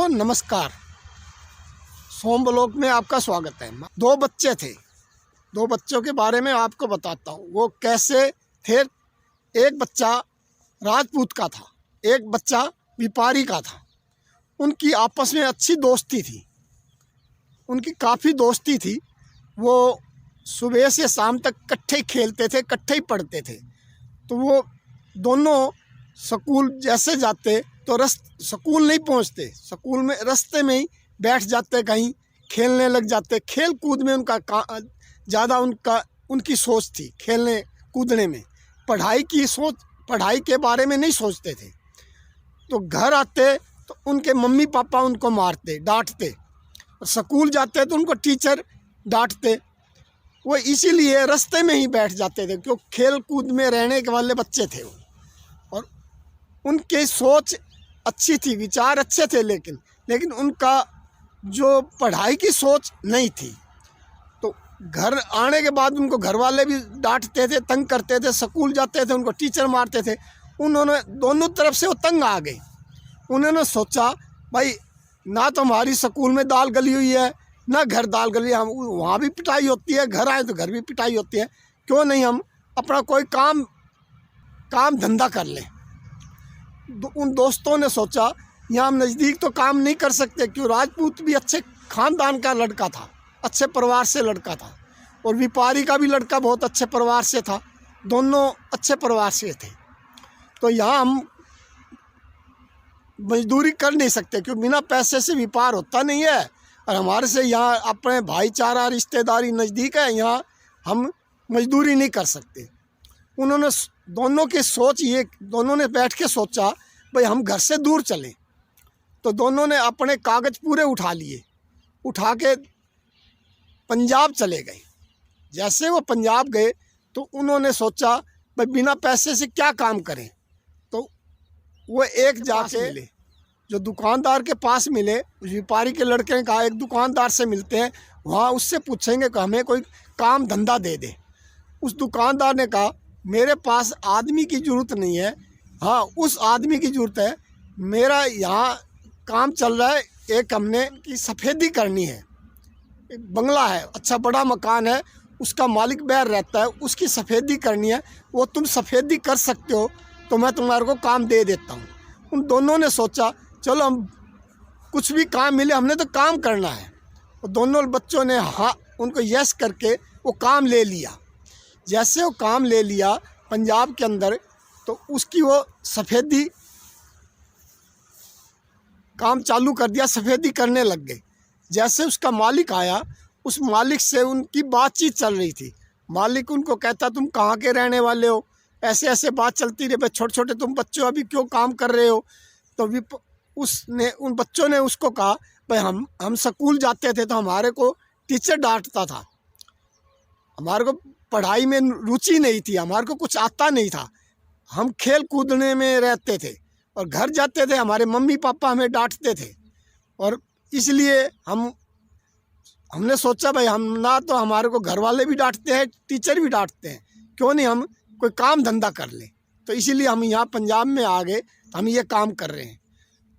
दोस्तों नमस्कार। सोम ब्लॉग में आपका स्वागत है। दो बच्चे थे, दो बच्चों के बारे में आपको बताता हूँ वो कैसे थे। एक बच्चा राजपूत का था, एक बच्चा व्यापारी का था। उनकी आपस में अच्छी दोस्ती थी, उनकी काफ़ी दोस्ती थी। वो सुबह से शाम तक इकट्ठे ही खेलते थे, इकट्ठे ही पढ़ते थे। तो वो दोनों स्कूल जैसे जाते तो स्कूल नहीं पहुंचते, स्कूल में रास्ते में ही बैठ जाते, कहीं खेलने लग जाते। खेल कूद में ज़्यादा उनकी सोच थी, खेलने कूदने में। पढ़ाई के बारे में नहीं सोचते थे। तो घर आते तो उनके मम्मी पापा उनको मारते, डांटते। स्कूल जाते तो उनको टीचर डांटते। वो इसीलिए रास्ते में ही बैठ जाते थे, क्योंकि खेल कूद में रहने के वाले बच्चे थे वो। और उनकी सोच अच्छी थी, विचार अच्छे थे, लेकिन उनका जो पढ़ाई की सोच नहीं थी। तो घर आने के बाद उनको घर वाले भी डांटते थे, तंग करते थे। स्कूल जाते थे उनको टीचर मारते थे। उन्होंने दोनों तरफ से वो तंग आ गए। उन्होंने सोचा भाई ना तो हमारी स्कूल में दाल गली हुई है, ना घर दाल गली, हम वहाँ भी पिटाई होती है, घर आए तो घर भी पिटाई होती है। क्यों नहीं हम अपना कोई काम धंधा कर लें। उन दोस्तों ने सोचा यहाँ हम नज़दीक तो काम नहीं कर सकते, क्यों राजपूत भी अच्छे ख़ानदान का लड़का था, अच्छे परिवार से लड़का था। और व्यापारी का भी लड़का बहुत अच्छे परिवार से था, दोनों अच्छे परिवार से थे। तो यहाँ हम मजदूरी कर नहीं सकते, क्योंकि बिना पैसे से व्यापार होता नहीं है। और हमारे से यहाँ अपने भाईचारा रिश्तेदारी नज़दीक है, यहाँ हम मजदूरी नहीं कर सकते। उन्होंने दोनों की सोच ये, दोनों ने बैठ के सोचा भाई हम घर से दूर चलें। तो दोनों ने अपने कागज़ पूरे उठा लिए, उठा के पंजाब चले गए। जैसे वो पंजाब गए तो उन्होंने सोचा भाई बिना पैसे से क्या काम करें। तो वो एक जाके मिले, जो दुकानदार के पास मिले। उस व्यापारी के लड़के ने कहा एक दुकानदार से मिलते हैं, वहाँ उससे पूछेंगे कि हमें कोई काम धंधा दे दे। उस दुकानदार ने कहा मेरे पास आदमी की ज़रूरत नहीं है, हाँ उस आदमी की ज़रूरत है। मेरा यहाँ काम चल रहा है, एक हमने की सफ़ेदी करनी है। एक बंगला है, अच्छा बड़ा मकान है, उसका मालिक बाहर रहता है, उसकी सफ़ेदी करनी है। वो तुम सफ़ेदी कर सकते हो तो मैं तुम्हारे को काम दे देता हूँ। उन दोनों ने सोचा चलो हम कुछ भी काम मिले, हमने तो काम करना है। और दोनों बच्चों ने हाँ उनको यस करके वो काम ले लिया। जैसे वो काम ले लिया पंजाब के अंदर, तो उसकी वो सफ़ेदी काम चालू कर दिया, सफ़ेदी करने लग गए। जैसे उसका मालिक आया, उस मालिक से उनकी बातचीत चल रही थी। मालिक उनको कहता तुम कहाँ के रहने वाले हो, ऐसे ऐसे बात चलती रही, भाई छोटे छोटे तुम बच्चे हो, अभी क्यों काम कर रहे हो। तो उन बच्चों ने उसको कहा भाई हम स्कूल जाते थे तो हमारे को टीचर डांटता था, हमारे को पढ़ाई में रुचि नहीं थी, हमारे को कुछ आता नहीं था, हम खेल कूदने में रहते थे। और घर जाते थे हमारे मम्मी पापा हमें डांटते थे। और इसलिए हमने सोचा भाई हम ना तो हमारे को घर वाले भी डांटते हैं, टीचर भी डांटते हैं, क्यों नहीं हम कोई काम धंधा कर लें। तो इसीलिए हम यहाँ पंजाब में आ गए, तो हम ये काम कर रहे हैं।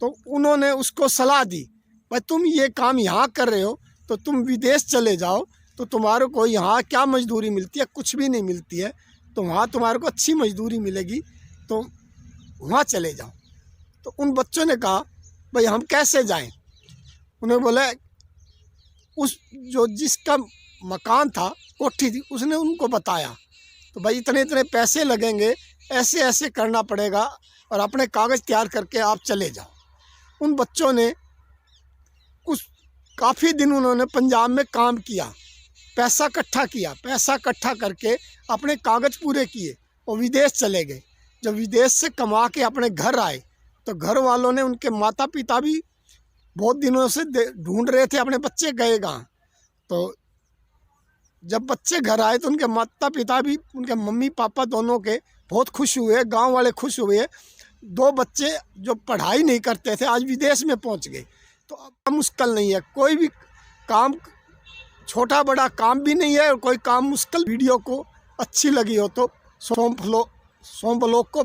तो उन्होंने उसको सलाह दी भाई तुम ये काम यहाँ कर रहे हो तो तुम विदेश चले जाओ, तो तुम्हारे को यहाँ क्या मजदूरी मिलती है, कुछ भी नहीं मिलती है। तो वहाँ तुम्हारे को अच्छी मजदूरी मिलेगी, तो वहाँ चले जाओ। तो उन बच्चों ने कहा भाई हम कैसे जाएं। उन्होंने बोला जिसका मकान था, कोठी थी, उसने उनको बताया तो भाई इतने इतने पैसे लगेंगे, ऐसे ऐसे करना पड़ेगा, और अपने कागज़ तैयार करके आप चले जाओ। उन बच्चों ने काफ़ी दिन उन्होंने पंजाब में काम किया, पैसा इकट्ठा किया, पैसा इकट्ठा करके अपने कागज़ पूरे किए और विदेश चले गए। जब विदेश से कमा के अपने घर आए तो घर वालों ने, उनके माता पिता भी बहुत दिनों से ढूंढ रहे थे अपने बच्चे गए कहाँ। तो जब बच्चे घर आए तो उनके माता पिता भी, उनके मम्मी पापा दोनों के बहुत खुश हुए, गांव वाले खुश हुए। दो बच्चे जो पढ़ाई नहीं करते थे आज विदेश में पहुंच गए। तो अब मुश्किल नहीं है, कोई भी काम छोटा बड़ा काम भी नहीं है, और कोई काम मुश्किल। वीडियो को अच्छी लगी हो तो सोम ब्लॉग को